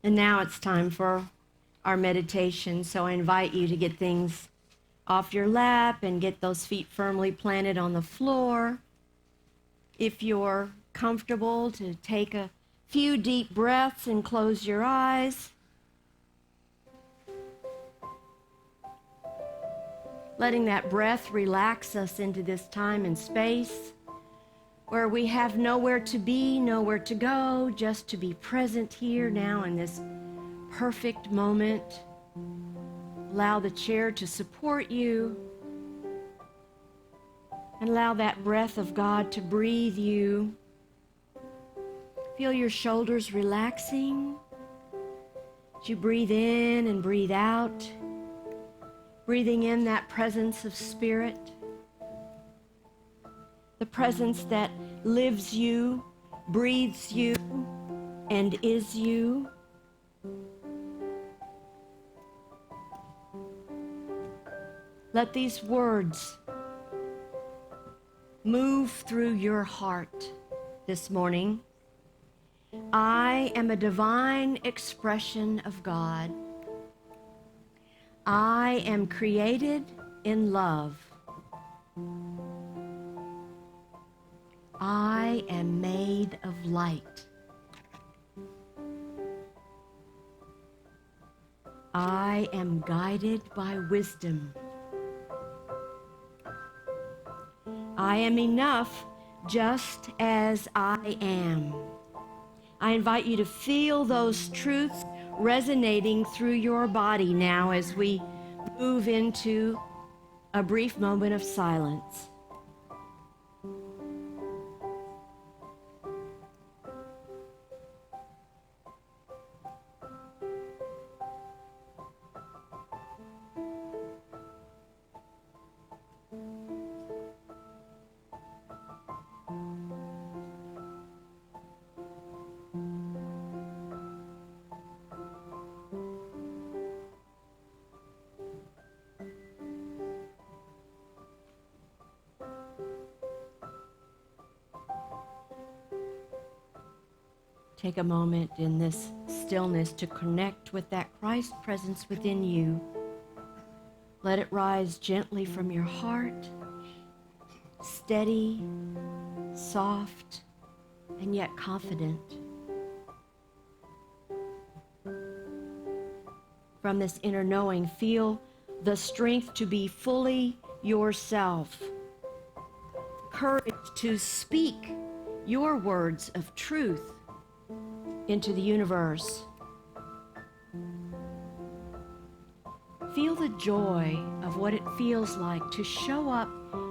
And now it's time for our meditation. So I invite you to get things off your lap and get those feet firmly planted on the floor. If you're comfortable, to take a few deep breaths and close your eyes. Letting that breath relax us into this time and space where we have nowhere to be, nowhere to go, just to be present here now in this perfect moment. Allow the chair to support you and allow that breath of God to breathe you. Feel your shoulders relaxing as you breathe in and breathe out, breathing in that presence of Spirit, the presence that lives you, breathes you, and is you. Let these words move through your heart this morning. I am a divine expression of God. I am created in love. I am made of light. I am guided by wisdom. I am enough just as I am. I invite you to feel those truths resonating through your body now as we move into a brief moment of silence. Take a moment in this stillness to connect with that Christ presence within you. Let it rise gently from your heart, steady, soft, and yet confident. From this inner knowing, feel the strength to be fully yourself, courage to speak your words of truth into the universe. Feel the joy of what it feels like to show up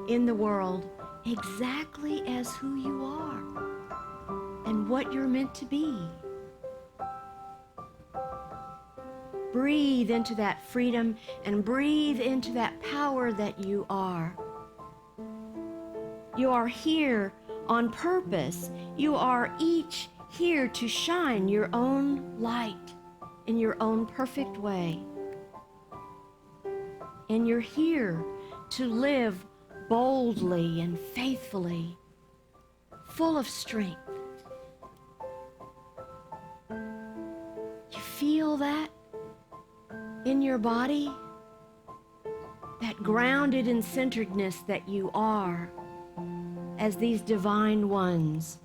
in the world exactly as who you are and what you're meant to be. Breathe into that freedom and breathe into that power that you are. You are here on purpose. You are each here to shine your own light in your own perfect way. And you're here to live boldly and faithfully, full of strength. You feel that in your body? That grounded and centeredness that you are as these divine ones.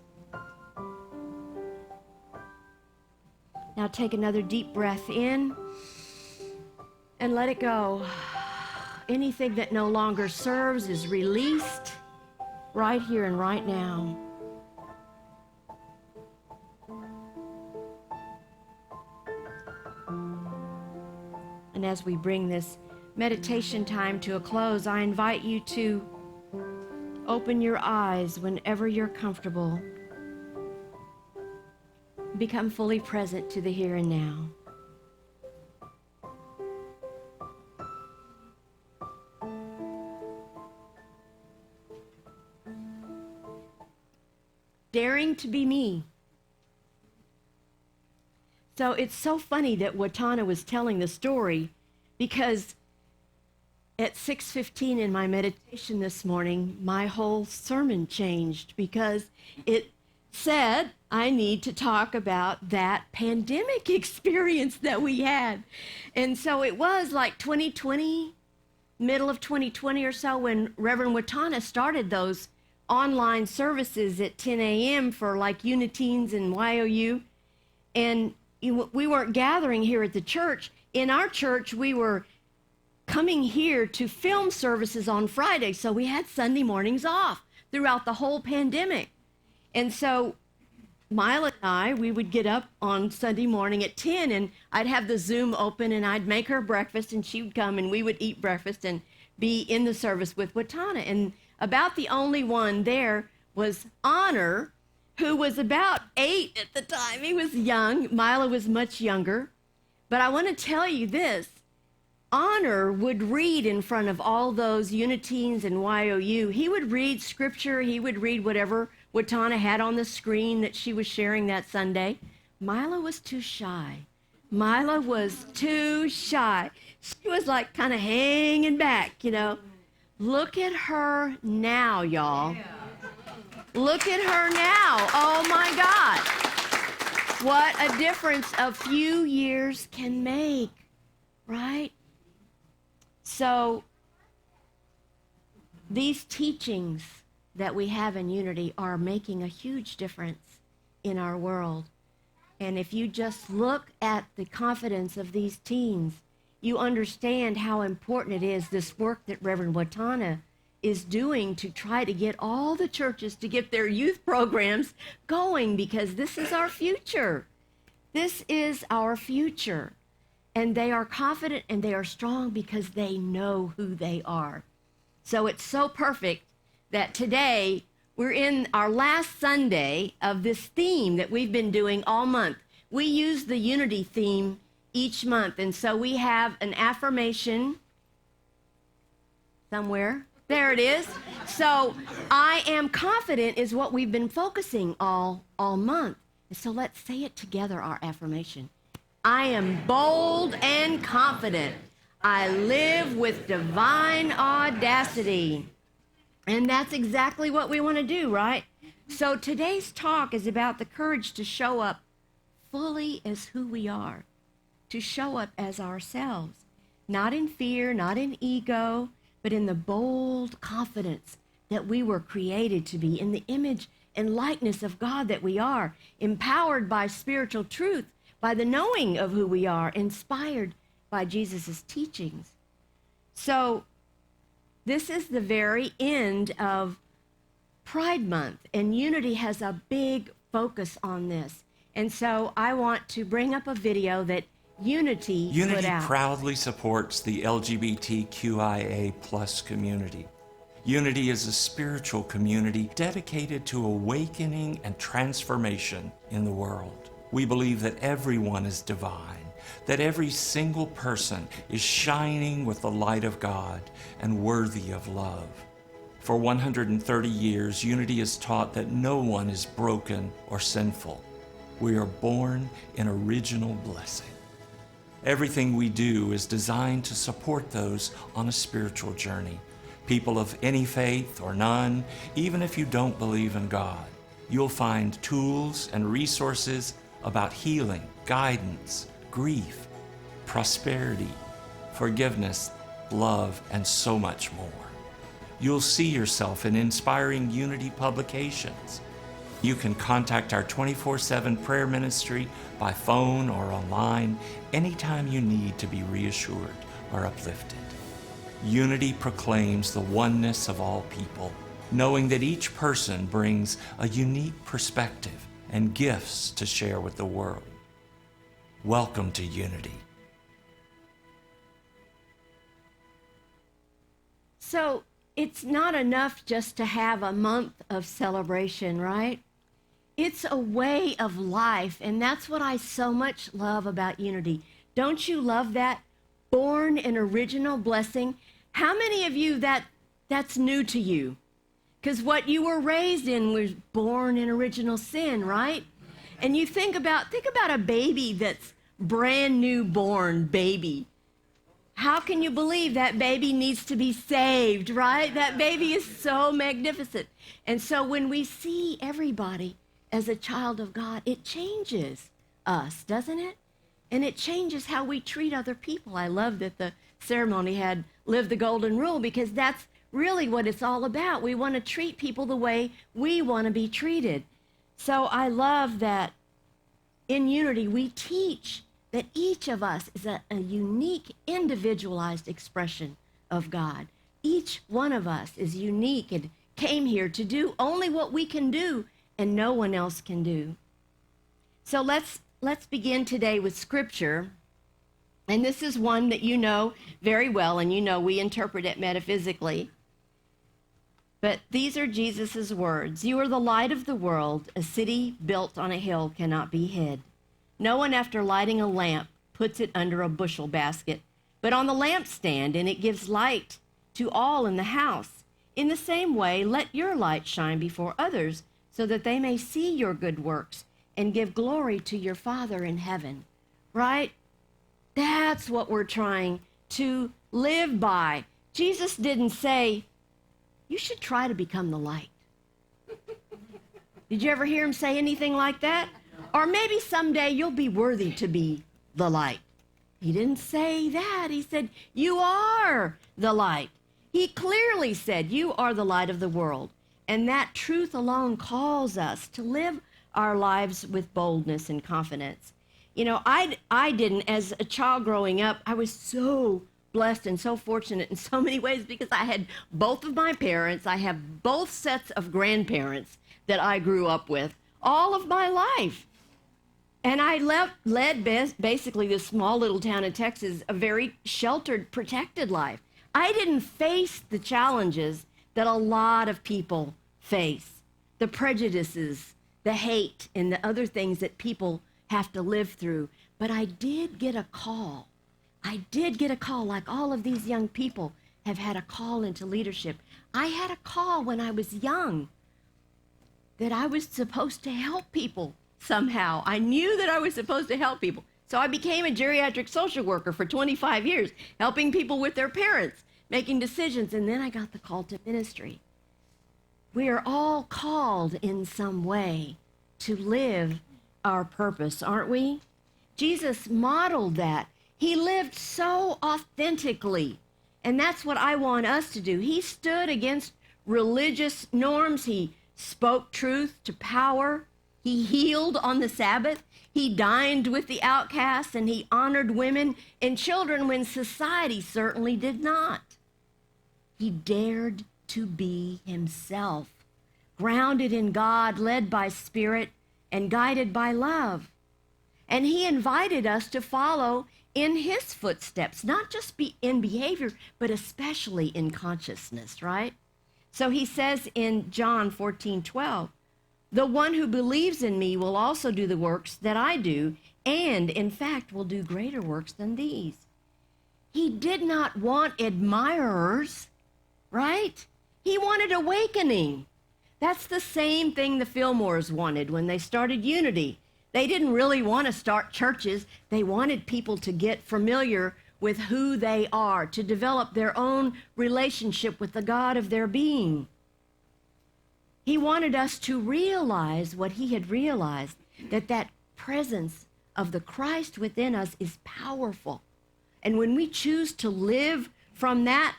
Now take another deep breath in and let it go. Anything that no longer serves is released right here and right now. And as we bring this meditation time to a close, I invite you to open your eyes whenever you're comfortable. Become fully present to the here and now. Daring to be me. So it's so funny that Watana was telling the story, because at 6:15 in my meditation this morning, my whole sermon changed, because it said, I need to talk about that pandemic experience that we had. And so it was like 2020, middle of 2020 or so, when Reverend Watana started those online services at 10 a.m. for like Uniteens and YOU. And we weren't gathering here at the church. In our church, we were coming here to film services on Friday, so we had Sunday mornings off throughout the whole pandemic. And so Mila and I, we would get up on Sunday morning at 10, and I'd have the Zoom open, and I'd make her breakfast, and she would come, and we would eat breakfast and be in the service with Watana. And about the only one there was Honor, who was about 8 at the time. He was young. Mila was much younger. But I want to tell you this. Honor would read in front of all those Uniteens and YOU. He would read scripture. He would read whatever Watana had on the screen that she was sharing that Sunday. Mila was too shy. Mila was too shy. She was like kind of hanging back, you know. Look at her now, y'all. Look at her now. Oh, my God. What a difference a few years can make, right? So these teachings that we have in Unity are making a huge difference in our world. And if you just look at the confidence of these teens, you understand how important it is, this work that Reverend Watana is doing to try to get all the churches to get their youth programs going, because this is our future. This is our future. And they are confident and they are strong because they know who they are. So it's so perfect that today we're in our last Sunday of this theme that we've been doing all month. We use the Unity theme each month. And so we have an affirmation somewhere. There it is. So I am confident is what we've been focusing all month. And so let's say it together, our affirmation. I am bold and confident. I live with divine audacity. And that's exactly what we want to do, right? So today's talk is about the courage to show up fully as who we are, to show up as ourselves, not in fear, not in ego, but in the bold confidence that we were created to be, in the image and likeness of God that we are, empowered by spiritual truth, by the knowing of who we are, inspired by Jesus' teachings. So this is the very end of Pride Month, and Unity has a big focus on this. And so I want to bring up a video that Unity put out. Proudly supports the LGBTQIA+ community. Unity is a spiritual community dedicated to awakening and transformation in the world. We believe that everyone is divine, that every single person is shining with the light of God and worthy of love. For 130 years, Unity has taught that no one is broken or sinful. We are born in original blessing. Everything we do is designed to support those on a spiritual journey. People of any faith or none, even if you don't believe in God, you'll find tools and resources about healing, guidance, grief, prosperity, forgiveness, love, and so much more. You'll see yourself in inspiring Unity publications. You can contact our 24/7 prayer ministry by phone or online anytime you need to be reassured or uplifted. Unity proclaims the oneness of all people, knowing that each person brings a unique perspective and gifts to share with the world. Welcome to Unity. So it's not enough just to have a month of celebration, right? It's a way of life, and that's what I so much love about Unity. Don't you love that? Born in original blessing. How many of you that's new to you? Because what you were raised in was born in original sin, right? And you think about a baby that's brand new born baby. How can you believe that baby needs to be saved, right? That baby is so magnificent. And so when we see everybody as a child of God, it changes us, doesn't it? And it changes how we treat other people. I love that the ceremony had Live the Golden Rule, because that's really what it's all about. We want to treat people the way we want to be treated. So I love that in Unity we teach that each of us is a unique, individualized expression of God. Each one of us is unique and came here to do only what we can do and no one else can do. So let's begin today with scripture. And this is one that you know very well, and you know we interpret it metaphysically. But these are Jesus's words. You are the light of the world. A city built on a hill cannot be hid. No one, after lighting a lamp, puts it under a bushel basket, but on the lampstand, and it gives light to all in the house. In the same way, let your light shine before others, so that they may see your good works and give glory to your Father in heaven. Right? That's what we're trying to live by. Jesus didn't say, you should try to become the light. Did you ever hear him say anything like that? Or maybe someday you'll be worthy to be the light. He didn't say that. He said, you are the light. He clearly said, you are the light of the world. And that truth alone calls us to live our lives with boldness and confidence. You know, I didn't, as a child growing up, I was so blessed and so fortunate in so many ways because I had both of my parents. I have both sets of grandparents that I grew up with all of my life. And I led basically this small little town in Texas, a very sheltered, protected life. I didn't face the challenges that a lot of people face, the prejudices, the hate, and the other things that people have to live through. But I did get a call. I did get a call, like all of these young people have had a call into leadership. I had a call when I was young that I was supposed to help people somehow. I knew that I was supposed to help people. So I became a geriatric social worker for 25 years, helping people with their parents, making decisions, and then I got the call to ministry. We are all called in some way to live our purpose, aren't we? Jesus modeled that. He lived so authentically, and that's what I want us to do. He stood against religious norms. He spoke truth to power. He healed on the Sabbath. He dined with the outcasts, and he honored women and children when society certainly did not. He dared to be himself, grounded in God, led by Spirit, and guided by love. And he invited us to follow in his footsteps, not just in behavior, but especially in consciousness, right? So he says in John 14:12, the one who believes in me will also do the works that I do, and in fact will do greater works than these. He did not want admirers, right? He wanted awakening. That's the same thing the Fillmores wanted when they started Unity. They didn't really want to start churches. They wanted people to get familiar with who they are, to develop their own relationship with the God of their being. He wanted us to realize what he had realized, that presence of the Christ within us is powerful. And when we choose to live from that,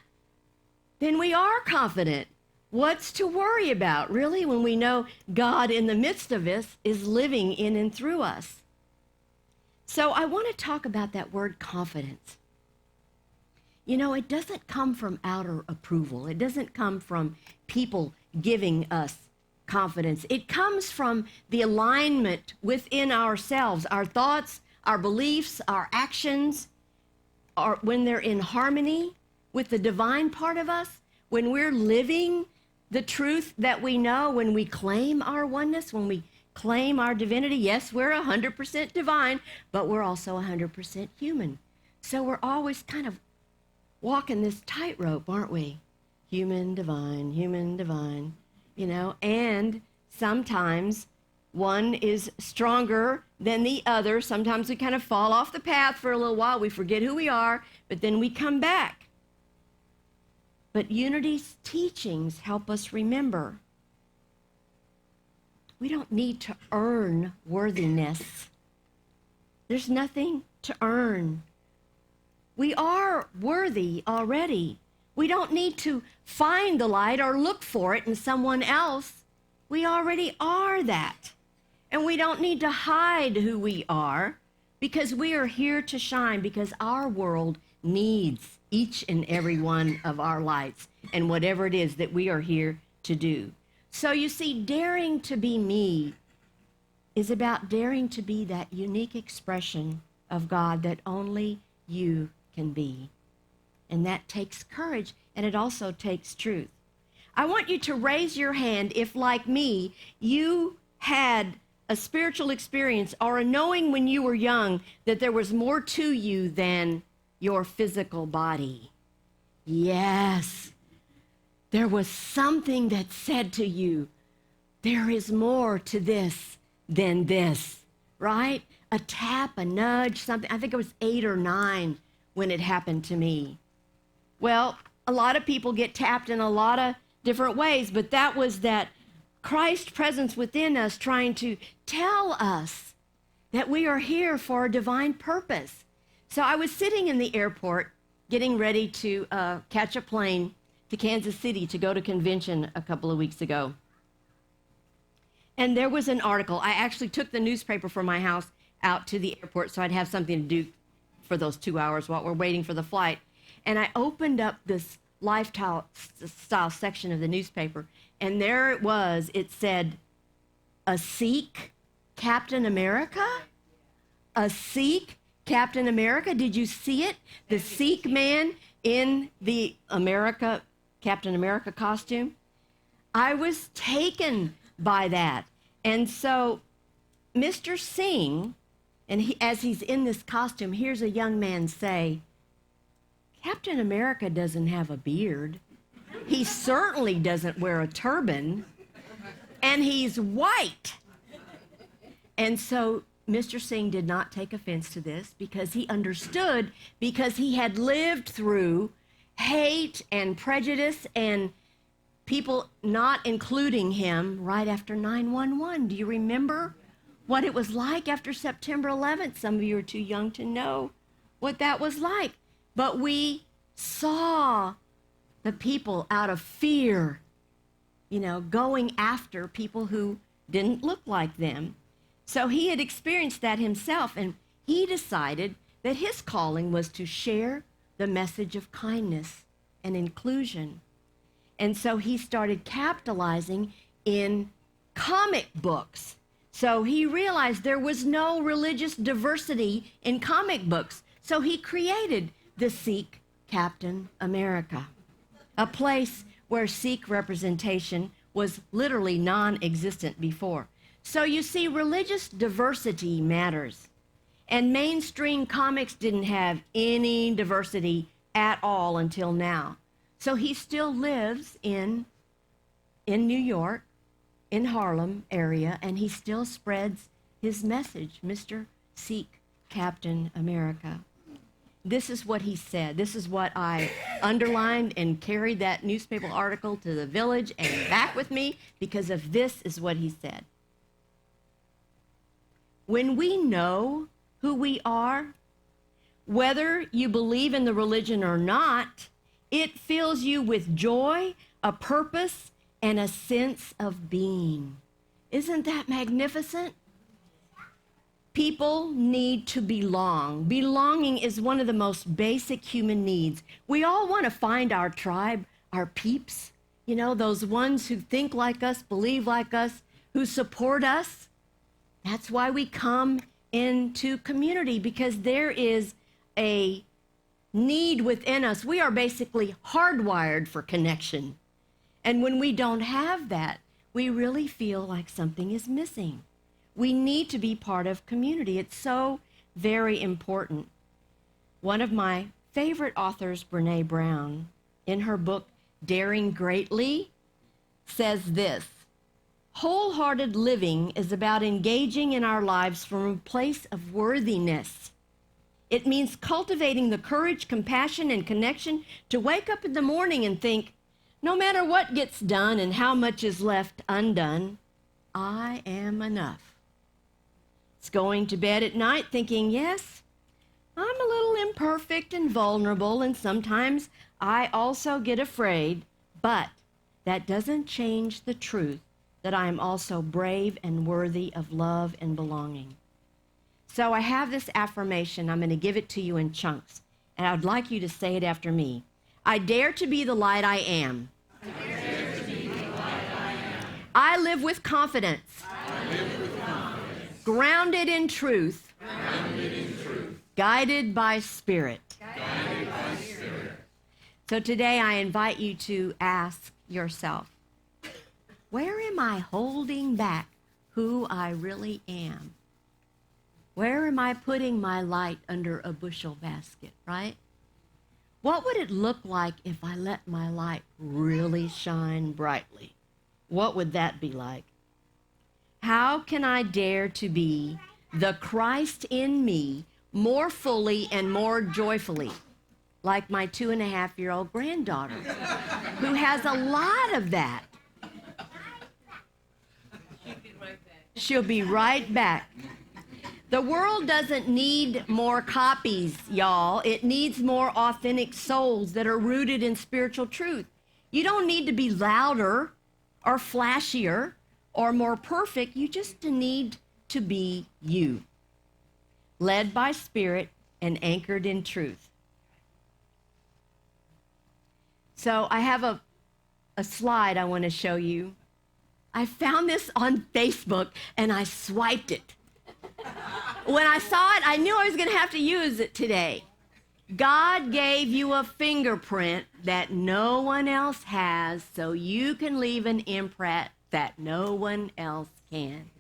then we are confident. What's to worry about, really, when we know God in the midst of us is living in and through us? So I want to talk about that word confidence. You know, it doesn't come from outer approval. It doesn't come from people giving us confidence. It comes from the alignment within ourselves, our thoughts, our beliefs, our actions, when they're in harmony with the divine part of us, when we're living the truth that we know, when we claim our oneness, when we claim our divinity. Yes, we're 100% divine, but we're also 100% human. So we're always kind of walking this tightrope, aren't we? Human, divine, you know, and sometimes one is stronger than the other. Sometimes we kind of fall off the path for a little while. We forget who we are, but then we come back. But Unity's teachings help us remember. We don't need to earn worthiness. There's nothing to earn. We are worthy already. We don't need to find the light or look for it in someone else. We already are that. And we don't need to hide who we are because we are here to shine, because our world needs each and every one of our lights and whatever it is that we are here to do. So you see, daring to be me is about daring to be that unique expression of God that only you can be. And that takes courage, and it also takes truth. I want you to raise your hand if, like me, you had a spiritual experience or a knowing when you were young that there was more to you than your physical body. Yes, there was something that said to you, there is more to this than this, right? A tap, a nudge, something. I think it was 8 or 9 when it happened to me. Well, a lot of people get tapped in a lot of different ways, but that was that Christ presence within us trying to tell us that we are here for a divine purpose. So I was sitting in the airport getting ready to catch a plane to Kansas City to go to convention a couple of weeks ago. And there was an article. I actually took the newspaper from my house out to the airport so I'd have something to do for those 2 hours while we're waiting for the flight. And I opened up this lifestyle section of the newspaper, and there it was. It said, a Sikh Captain America? A Sikh Captain America? Did you see it? The Sikh man in the Captain America costume? I was taken by that. And so Mr. Singh, and as he's in this costume, here's a young man say, Captain America doesn't have a beard. He certainly doesn't wear a turban, and he's white. And so Mr. Singh did not take offense to this because he understood, because he had lived through hate and prejudice and people not including him right after 9/11. Do you remember what it was like after September 11th? Some of you are too young to know what that was like. But we saw the people out of fear, going after people who didn't look like them. So he had experienced that himself, and he decided that his calling was to share the message of kindness and inclusion. And so he started capitalizing in comic books. So he realized there was no religious diversity in comic books. So he created the Sikh Captain America, a place where Sikh representation was literally non-existent before. So you see, religious diversity matters. And mainstream comics didn't have any diversity at all until now. So he still lives in New York, in Harlem area, and he still spreads his message, Mr. Sikh Captain America. This is what he said. This is what I underlined and carried that newspaper article to the village and back with me, because of this is what he said. When we know who we are, whether you believe in the religion or not, it fills you with joy, a purpose, and a sense of being. Isn't that magnificent? People need to belong. Belonging is one of the most basic human needs. We all want to find our tribe, our peeps, those ones who think like us, believe like us, who support us. That's why we come into community, because there is a need within us. We are basically hardwired for connection. And when we don't have that, we really feel like something is missing. We need to be part of community. It's so very important. One of my favorite authors, Brené Brown, in her book, Daring Greatly, says this: wholehearted living is about engaging in our lives from a place of worthiness. It means cultivating the courage, compassion, and connection to wake up in the morning and think, no matter what gets done and how much is left undone, I am enough. It's going to bed at night thinking, yes, I'm a little imperfect and vulnerable, and sometimes I also get afraid, but that doesn't change the truth that I am also brave and worthy of love and belonging. So I have this affirmation. I'm going to give it to you in chunks, and I would like you to say it after me. I dare to be the light I am. I dare to be the light I am. I live with confidence. I live with confidence. Grounded in truth. Grounded in truth. Guided by Spirit. Guided by Spirit. So today I invite you to ask yourself, where am I holding back who I really am? Where am I putting my light under a bushel basket, right? What would it look like if I let my light really shine brightly? What would that be like? How can I dare to be the Christ in me more fully and more joyfully, like my 2.5-year-old granddaughter, who has a lot of that? She'll be right back. The world doesn't need more copies, y'all. It needs more authentic souls that are rooted in spiritual truth. You don't need to be louder or flashier or more perfect. You just need to be you, led by Spirit and anchored in truth. So I have a slide I want to show you. I found this on Facebook and I swiped it. When I saw it, I knew I was going to have to use it today. God gave you a fingerprint that no one else has, so you can leave an imprint that no one else can.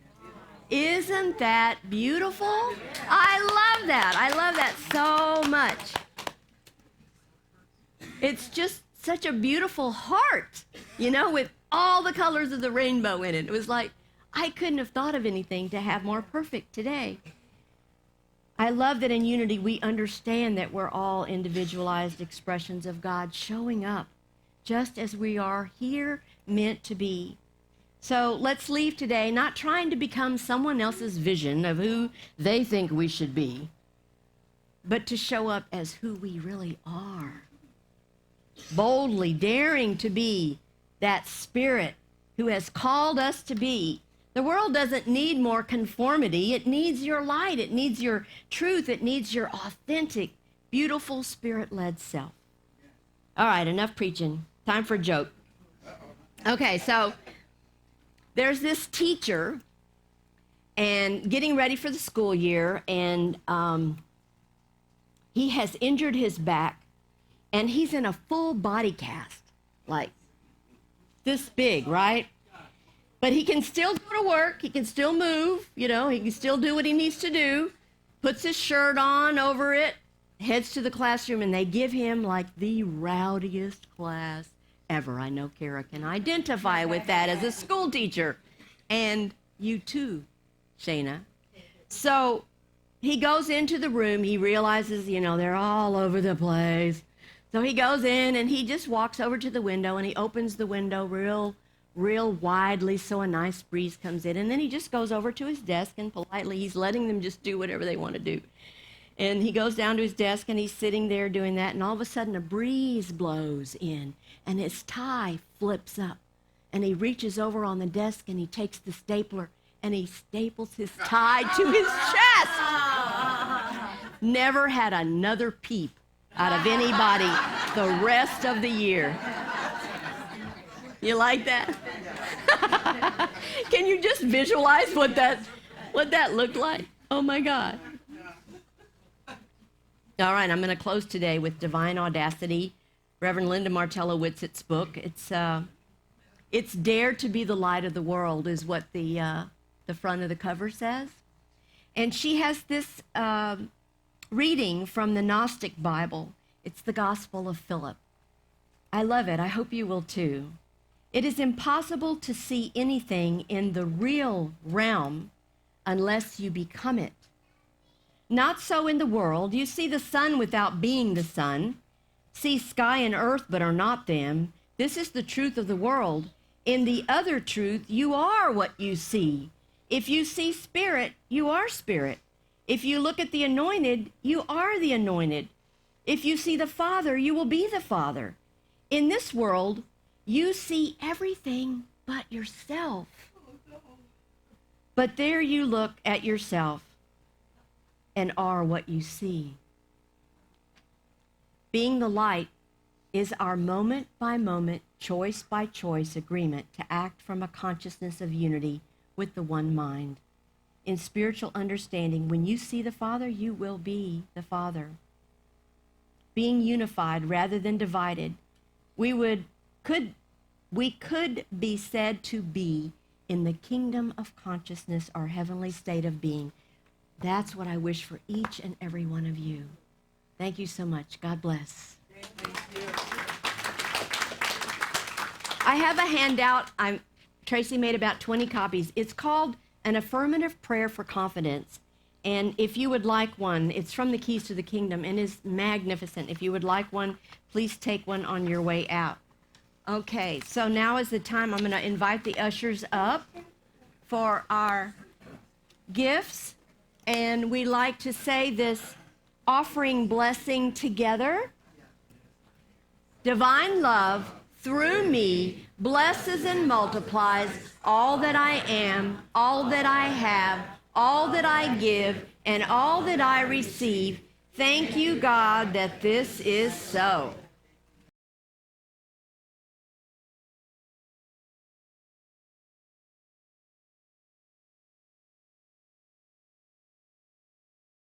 Isn't that beautiful? I love that. I love that so much. It's just such a beautiful heart, with all the colors of the rainbow in it. It was like, I couldn't have thought of anything to have more perfect today. I love that in unity we understand that we're all individualized expressions of God showing up just as we are here meant to be. So let's leave today not trying to become someone else's vision of who they think we should be, but to show up as who we really are. Boldly daring to be that Spirit who has called us to be. The world doesn't need more conformity. It needs your light. It needs your truth. It needs your authentic, beautiful, Spirit-led self. All right, enough preaching. Time for a joke. Okay, so there's this teacher and getting ready for the school year, and he has injured his back, and he's in a full body cast, like this big, right? But he can still go to work. He can still move. He can still do what he needs to do. Puts his shirt on over it, heads to the classroom, and they give him like the rowdiest class ever. I know Kara can identify with that as a school teacher. And you too, Shayna. So he goes into the room. He realizes, they're all over the place. So he goes in and he just walks over to the window and he opens the window real widely so a nice breeze comes in, and then he just goes over to his desk and politely he's letting them just do whatever they want to do. And he goes down to his desk and he's sitting there doing that, and all of a sudden a breeze blows in and his tie flips up, and he reaches over on the desk and he takes the stapler and he staples his tie to his chest. Never had another peep out of anybody the rest of the year. You like that? Can you just visualize what that looked like? Oh my God. All right, I'm going to close today with Divine Audacity, Reverend Linda Martello Whitsett's book. It's Dare to be the Light of the World is what the front of the cover says. And she has this reading from the Gnostic Bible. It's the Gospel of Philip. I love it. I hope you will too. It is impossible to see anything in the real realm unless you become it. Not so in the world. You see the sun without being the sun, see sky and earth but are not them. This is the truth of the world. In the other truth, you are what you see. If you see spirit, you are spirit. If you look at the anointed, you are the anointed. If you see the Father, you will be the Father. In this world, you see everything but yourself. But there you look at yourself and are what you see. Being the light is our moment by moment, choice by choice agreement to act from a consciousness of unity with the one mind. In spiritual understanding, when you see the Father, you will be the Father. Being unified rather than divided, we could be said to be in the kingdom of consciousness, our heavenly state of being. That's what I wish for each and every one of you. Thank you so much. God bless. I have a handout. Tracy made about 20 copies. It's called An Affirmative Prayer for Confidence. And if you would like one, it's from the Keys to the Kingdom and is magnificent. If you would like one, please take one on your way out. Okay, so now is the time I'm going to invite the ushers up for our gifts. And we like to say this offering blessing together. Divine love through me blesses and multiplies all that I am, all that I have, all that I give, and all that I receive. Thank you, God, that this is so.